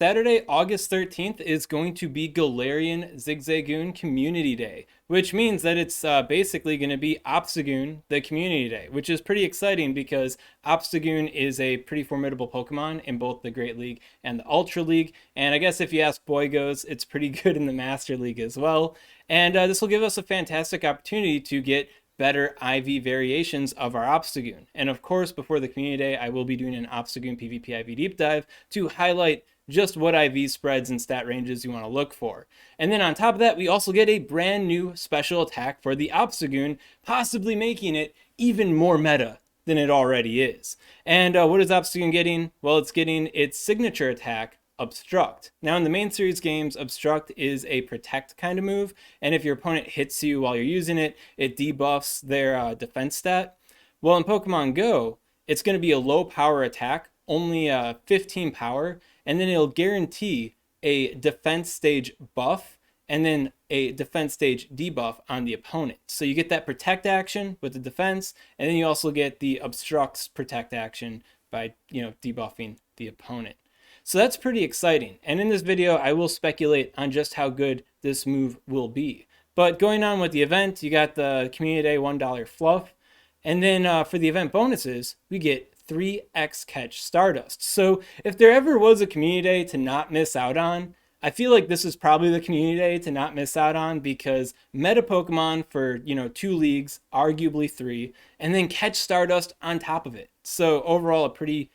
Saturday, August 13th is going to be Galarian Zigzagoon Community Day, which means that it's basically going to be Obstagoon, the Community Day, which is pretty exciting because Obstagoon is a pretty formidable Pokemon in both the Great League and the Ultra League, and I guess if you ask Boygos, it's pretty good in the Master League as well, and this will give us a fantastic opportunity to get better IV variations of our Obstagoon. And of course, before the Community Day, I will be doing an Obstagoon PvP IV deep dive to highlight just what IV spreads and stat ranges you want to look for. And then on top of that, we also get a brand new special attack for the Obstagoon, possibly making it even more meta than it already is. And what is Obstagoon getting? Well, it's getting its signature attack, Obstruct. Now in the main series games, Obstruct is a protect kind of move, and if your opponent hits you while you're using it, it debuffs their defense stat. Well, in Pokemon Go, it's going to be a low power attack, only 15 power, and then it'll guarantee a defense stage buff and then a defense stage debuff on the opponent. So you get that protect action with the defense, and then you also get the Obstruct's protect action by, debuffing the opponent. So that's pretty exciting. And in this video, I will speculate on just how good this move will be. But going on with the event, you got the Community Day $1 fluff. And then for the event bonuses, we get 3x catch Stardust. So if there ever was a Community Day to not miss out on, I feel like this is probably the Community Day to not miss out on because meta Pokemon for, 2 leagues, arguably 3, and then catch Stardust on top of it. So overall, a pretty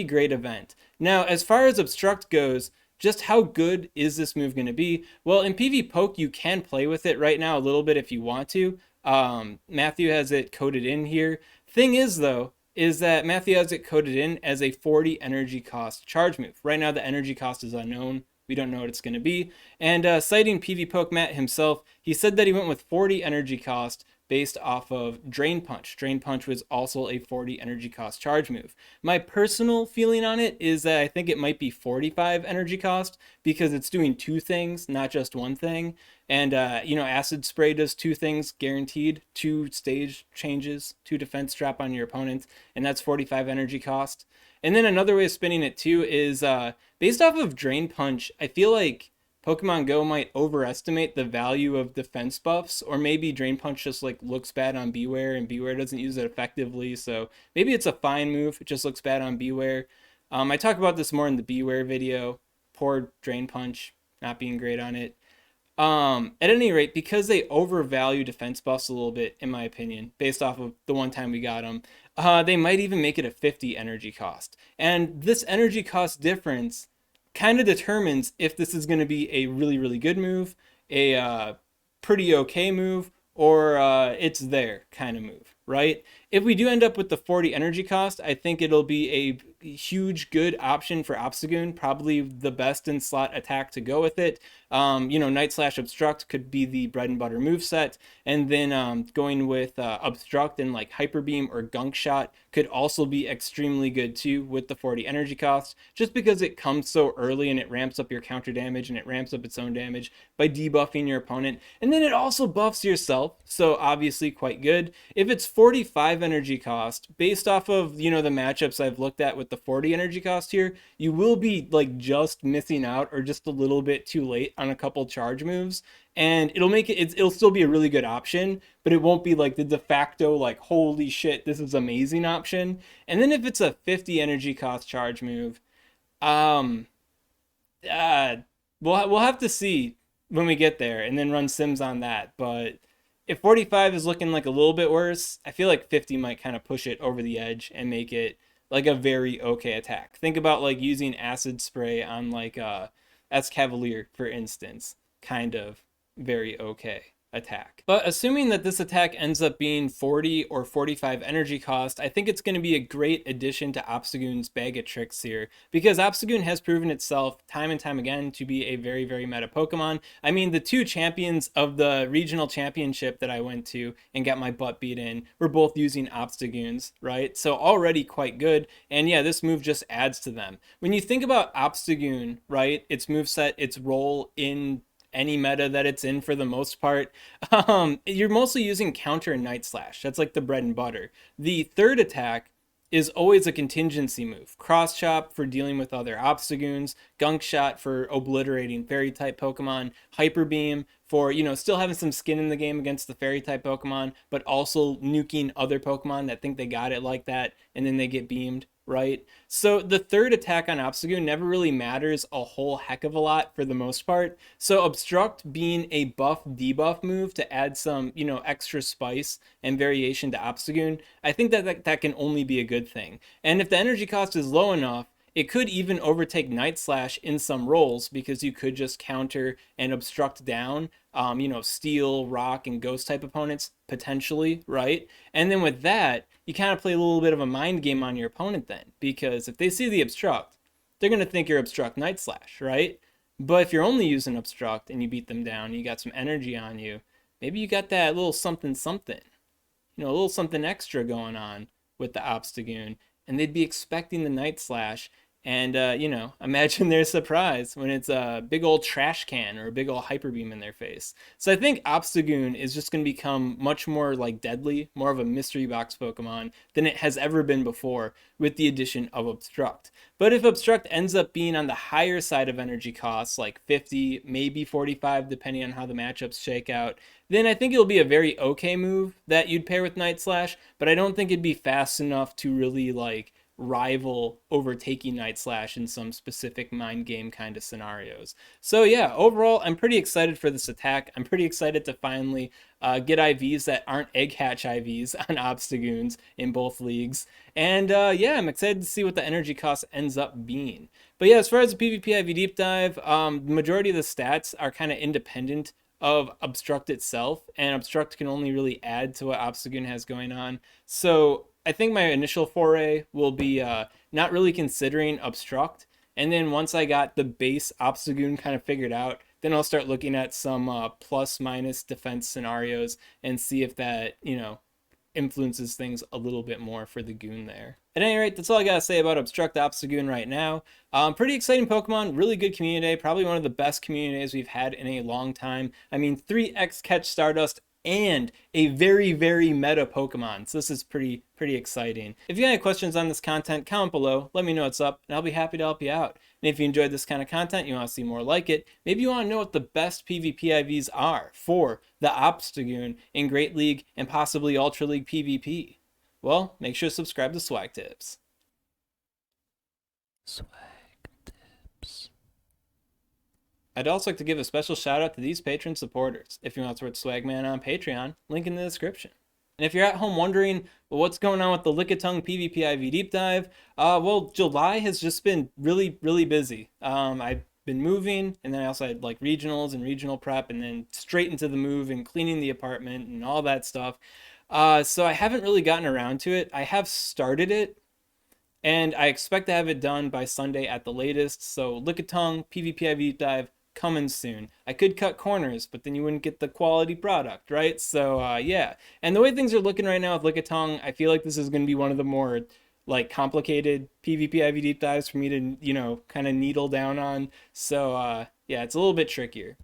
great event. Now, as far as Obstruct goes, just how good is this move going to be? Well, in PvPoke, you can play with it right now a little bit if you want to. Matthew has it coded in here. Thing is, though, is that Matthew has it coded in as a 40 energy cost charge move. Right now, the energy cost is unknown. We don't know what it's going to be. And citing PvPoke Matt himself, he said that he went with 40 energy cost based off of Drain Punch. Drain Punch was also a 40 energy cost charge move. My personal feeling on it is that I think it might be 45 energy cost because it's doing 2 things, not just 1 thing. And, Acid Spray does 2 things guaranteed, 2 stage changes, 2 defense drop on your opponent, and that's 45 energy cost. And then another way of spinning it too is based off of Drain Punch, I feel like Pokemon Go might overestimate the value of defense buffs, or maybe Drain Punch just looks bad on Beware and Beware doesn't use it effectively. So maybe it's a fine move. It just looks bad on Beware. I talk about this more in the Beware video. Poor Drain Punch, not being great on it. At any rate, because they overvalue defense buffs a little bit, in my opinion, based off of the one time we got them, they might even make it a 50 energy cost. And this energy cost difference kind of determines if this is going to be a really, really good move, a pretty okay move, or it's there kind of move, right? If we do end up with the 40 energy cost, I think it'll be a huge good option for Obstagoon, probably the best in slot attack to go with it. Night Slash Obstruct could be the bread and butter move set, and then going with Obstruct and Hyper Beam or Gunk Shot could also be extremely good too with the 40 energy cost, just because it comes so early and it ramps up your counter damage and it ramps up its own damage by debuffing your opponent, and then it also buffs yourself, so obviously quite good. If it's 45 energy cost, based off of the matchups I've looked at with the 40 energy cost here, you will be just missing out or just a little bit too late on a couple charge moves, and it'll still be a really good option, but it won't be the de facto holy shit, this is amazing option. And then if it's a 50 energy cost charge move, we'll have to see when we get there and then run sims on that. But if 45 is looking a little bit worse, I feel like 50 might kind of push it over the edge and make it a very okay attack. Think about using Acid Spray on Escavalier, for instance. Kind of very okay attack. But assuming that this attack ends up being 40 or 45 energy cost, I think it's going to be a great addition to Obstagoon's bag of tricks here, because Obstagoon has proven itself time and time again to be a very, very meta Pokemon. I mean, the 2 champions of the regional championship that I went to and got my butt beat in were both using Obstagoons, right? So already quite good, and yeah, this move just adds to them. When you think about Obstagoon, right, its moveset, its role in any meta that it's in for the most part, you're mostly using counter and Night Slash. That's the bread and butter. The third attack is always a contingency move. Cross Chop for dealing with other Obstagoons, Gunk Shot for obliterating fairy type Pokemon, Hyper Beam for, still having some skin in the game against the fairy type Pokemon, but also nuking other Pokemon that think they got it like that and then they get beamed, right? So the third attack on Obstagoon never really matters a whole heck of a lot for the most part. So Obstruct being a buff debuff move to add some, extra spice and variation to Obstagoon, I think that can only be a good thing. And if the energy cost is low enough, it could even overtake Night Slash in some roles because you could just counter and obstruct down, steel, rock, and ghost type opponents potentially, right? And then with that, you kind of play a little bit of a mind game on your opponent then, because if they see the obstruct, they're going to think you're Obstruct Night Slash, right? But if you're only using Obstruct and you beat them down, you got some energy on you, maybe you got that little something something, a little something extra going on with the Obstagoon, and they'd be expecting the Night Slash. And, imagine their surprise when it's a big old trash can or a big old hyper beam in their face. So I think Obstagoon is just going to become much more like deadly, more of a mystery box Pokemon than it has ever been before with the addition of Obstruct. But if Obstruct ends up being on the higher side of energy costs, like 50, maybe 45, depending on how the matchups shake out, then I think it'll be a very okay move that you'd pair with Night Slash, but I don't think it'd be fast enough to really, rival overtaking Night Slash in some specific mind game kind of scenarios. So yeah, overall, I'm pretty excited for this attack. I'm pretty excited to finally get IVs that aren't Egg Hatch IVs on Obstagoons in both leagues. And yeah, I'm excited to see what the energy cost ends up being. But yeah, as far as the PvP IV deep dive, the majority of the stats are kind of independent of Obstruct itself, and Obstruct can only really add to what Obstagoon has going on. So I think my initial foray will be not really considering Obstruct, and then once I got the base Obstagoon kind of figured out, then I'll start looking at some plus minus defense scenarios and see if that, influences things a little bit more for the Goon there. At any rate, that's all I gotta say about Obstruct Obstagoon right now. Pretty exciting Pokemon, really good community, probably one of the best communities we've had in a long time. I mean, 3x catch Stardust and a very, very meta Pokemon. So this is pretty exciting. If you have any questions on this content, comment below, let me know what's up, and I'll be happy to help you out. And if you enjoyed this kind of content, you want to see more like it, maybe you want to know what the best PvP IVs are for the Obstagoon in Great League and possibly Ultra League PvP. Well, make sure to subscribe to SwagTips. SwagTips. I'd also like to give a special shout out to these patron supporters. If you want to support Swagman on Patreon, link in the description. And if you're at home wondering, well, what's going on with the Lickitung PvP IV deep dive? Well, July has just been really, really busy. I've been moving, and then I also had like regionals and regional prep, and then straight into the move and cleaning the apartment and all that stuff. So I haven't really gotten around to it. I have started it, and I expect to have it done by Sunday at the latest. So Lickitung PvP IV deep dive coming soon. I could cut corners, but then you wouldn't get the quality product, right? So yeah, and the way things are looking right now with Lickitung, I feel like this is going to be one of the more complicated PvP IV deep dives for me to kind of needle down on. So yeah, it's a little bit trickier.